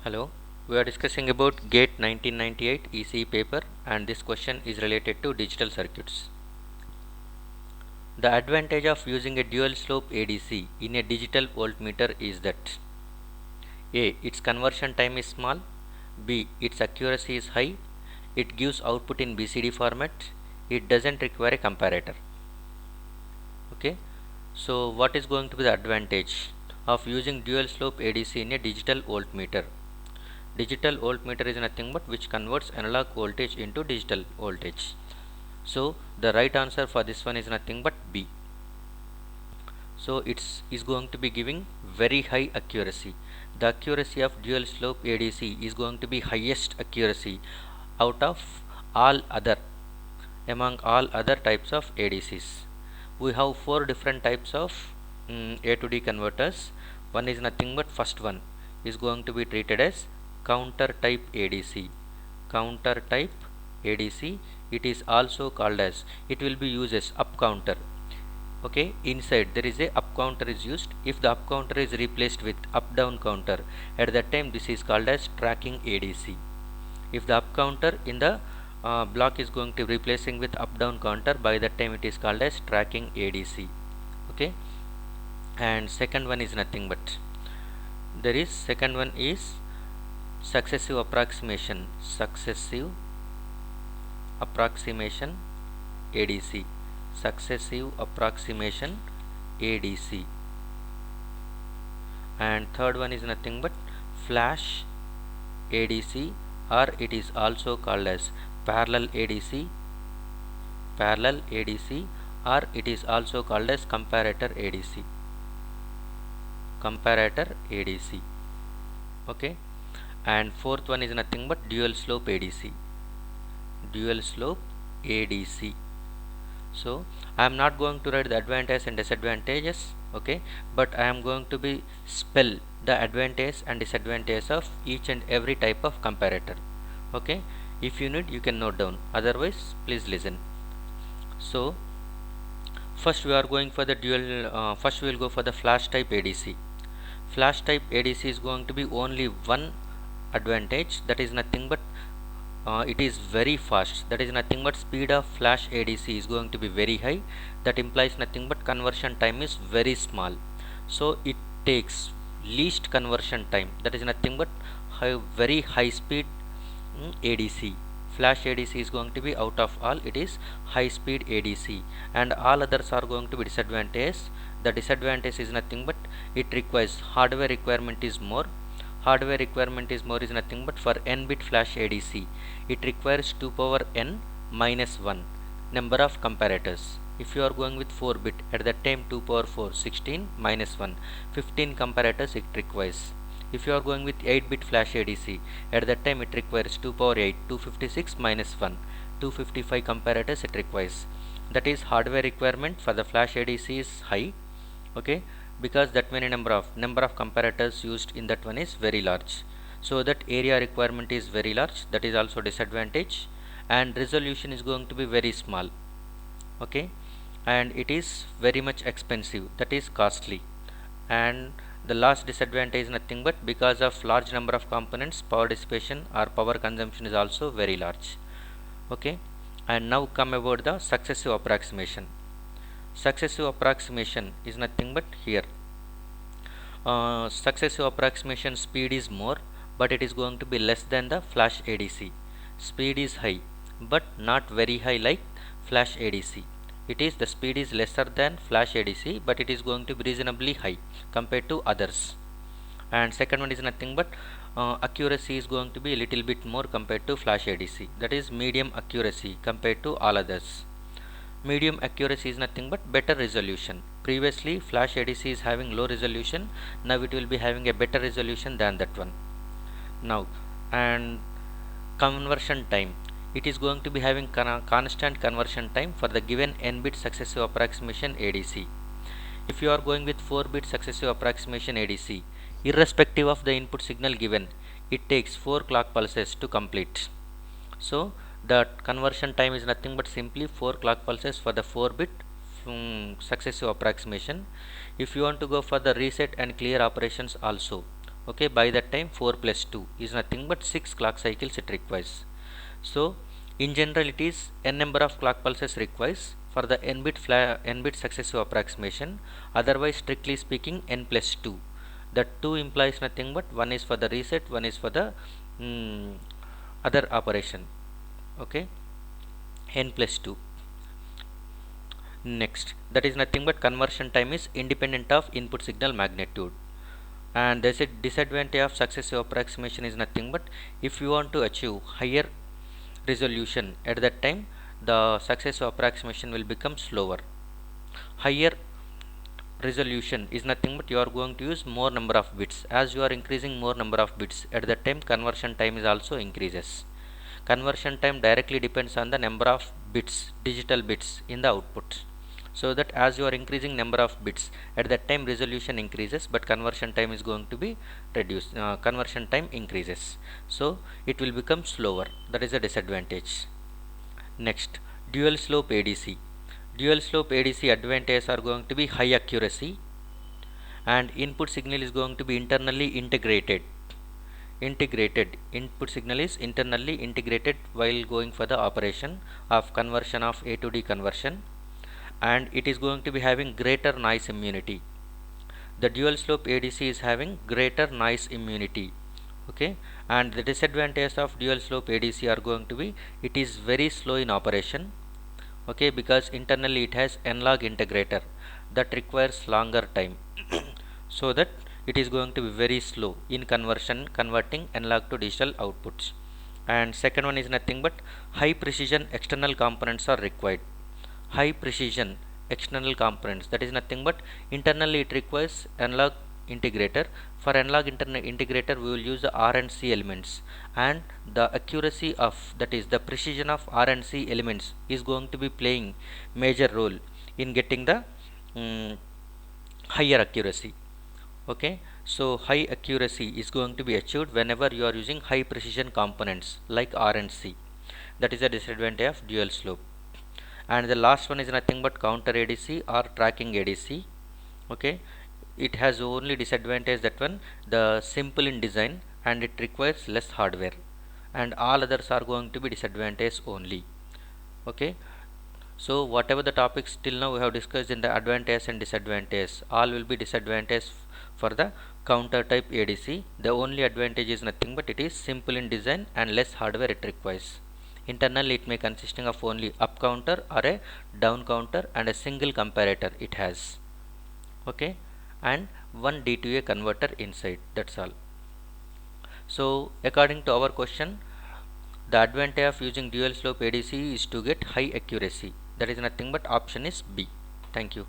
Hello, we are discussing about GATE 1998 ECE paper, and this question is related to digital circuits. The advantage of using a dual slope ADC in a digital voltmeter is that A. Its conversion time is small, B. Its accuracy is high, it gives output in BCD format, it doesn't require a comparator. Okay, so what is going to be the advantage of using dual slope ADC in a digital voltmeter? Digital voltmeter is nothing but which converts analog voltage into digital voltage. So the right answer for this one is nothing but B. So it's is going to be giving very high accuracy. The accuracy of dual slope ADC is going to be highest accuracy out of all other among all other types of ADCs. We have four different types of A to D converters. One is nothing but first one is going to be treated as counter type ADC. Counter type ADC, it is also called as, it will be used as up counter. Okay, inside there is a up counter is used. If the up counter is replaced with up down counter, at that time this is called as tracking ADC. If the up counter in the block is going to replacing with up down counter, by that time it is called as tracking ADC. Okay, and second one is nothing but there is second one is successive approximation. Successive approximation ADC. Successive approximation ADC. And third one is nothing but flash ADC, or it is also called as parallel ADC. Parallel ADC, or it is also called as comparator ADC. Comparator ADC. Okay, and fourth one is nothing but dual slope ADC. Dual slope ADC. So I am not going to write the advantages and disadvantages, okay, but I am going to be spell the advantage and disadvantages of each and every type of comparator. Okay, if you need you can note down, otherwise please listen. So first we are going for the dual first we will go for the flash type ADC. Flash type ADC is going to be only one advantage, that is nothing but it is very fast. That is nothing but speed of flash ADC is going to be very high. That implies nothing but conversion time is very small. So it takes least conversion time. That is nothing but very high speed ADC. Flash ADC is going to be out of all, it is high speed ADC, and all others are going to be disadvantages. The disadvantage is nothing but it requires hardware requirement is more. Hardware requirement is more is nothing but for n bit flash ADC it requires 2 power n minus 1 number of comparators. If you are going with 4 bit, at that time 2 power 4 16 minus 1 15 comparators it requires. If you are going with 8 bit flash ADC, at that time it requires 2 power 8 256 minus 1 255 comparators it requires. That is hardware requirement for the flash ADC is high. Okay, because that many number of comparators used in that one is very large, so that area requirement is very large, that is also disadvantage, and resolution is going to be very small. Okay, and it is very much expensive, that is costly. And the last disadvantage is nothing but because of large number of components, power dissipation or power consumption is also very large. Okay, and now come about the successive approximation. Successive approximation is nothing but here successive approximation speed is more, but it is going to be less than the flash ADC. Speed is high but not very high like flash ADC. It is the speed is lesser than flash ADC, but it is going to be reasonably high compared to others. And second one is nothing but accuracy is going to be a little bit more compared to flash ADC, that is medium accuracy compared to all others. Medium accuracy is nothing but better resolution. Previously flash ADC is having low resolution, now it will be having a better resolution than that one. Now, and conversion time, it is going to be having constant conversion time for the given n bit successive approximation ADC. If you are going with 4 bit successive approximation ADC, irrespective of the input signal given, it takes 4 clock pulses to complete. So the conversion time is nothing but simply 4 clock pulses for the 4 bit successive approximation. If you want to go for the reset and clear operations also, Okay, by that time 4 plus 2 is nothing but 6 clock cycles it requires. So in general it is n number of clock pulses requires for the n bit successive approximation. Otherwise, strictly speaking, n plus 2. That 2 implies nothing but one is for the reset, one is for the mm, other operation. Okay, n plus 2. Next, that is nothing but conversion time is independent of input signal magnitude. And there's a disadvantage of successive approximation is nothing but if you want to achieve higher resolution, at that time the successive approximation will become slower. Higher resolution is nothing but you are going to use more number of bits. As you are increasing more number of bits, at that time conversion time is also increases. Conversion time directly depends on the number of bits, digital bits in the output. So that as you are increasing number of bits, at that time resolution increases, but conversion time is going to be reduced. Conversion time increases, so it will become slower. That is a disadvantage. Next, dual slope ADC. Dual slope ADC advantages are going to be high accuracy, and input signal is going to be internally integrated. Input signal is internally integrated while going for the operation of conversion of A to D conversion, and it is going to be having greater noise immunity. The dual slope ADC is having greater noise immunity. Okay, and the disadvantages of dual slope ADC are going to be it is very slow in operation. Okay, because internally it has analog integrator that requires longer time so that it is going to be very slow in converting analog to digital outputs. And second one is nothing but high precision external components are required. High precision external components, that is nothing but internally it requires analog integrator. For analog integrator we will use the R and C elements, and the accuracy of, that is the precision of R and C elements, is going to be playing major role in getting the higher accuracy. Okay, so high accuracy is going to be achieved whenever you are using high precision components like R and C. That is a disadvantage of dual slope. And the last one is nothing but counter ADC or tracking ADC. Okay, it has only disadvantage that one, the simple in design, and it requires less hardware, and all others are going to be disadvantage only. Okay, so whatever the topics till now we have discussed in the advantage and disadvantage, all will be disadvantage for the counter type ADC. The only advantage is nothing but it is simple in design and less hardware it requires. Internally it may consisting of only up counter or a down counter and a single comparator it has. Okay, and one D2A converter inside, that's all. So according to our question, the advantage of using dual slope ADC is to get high accuracy. That is nothing but option is B. Thank you.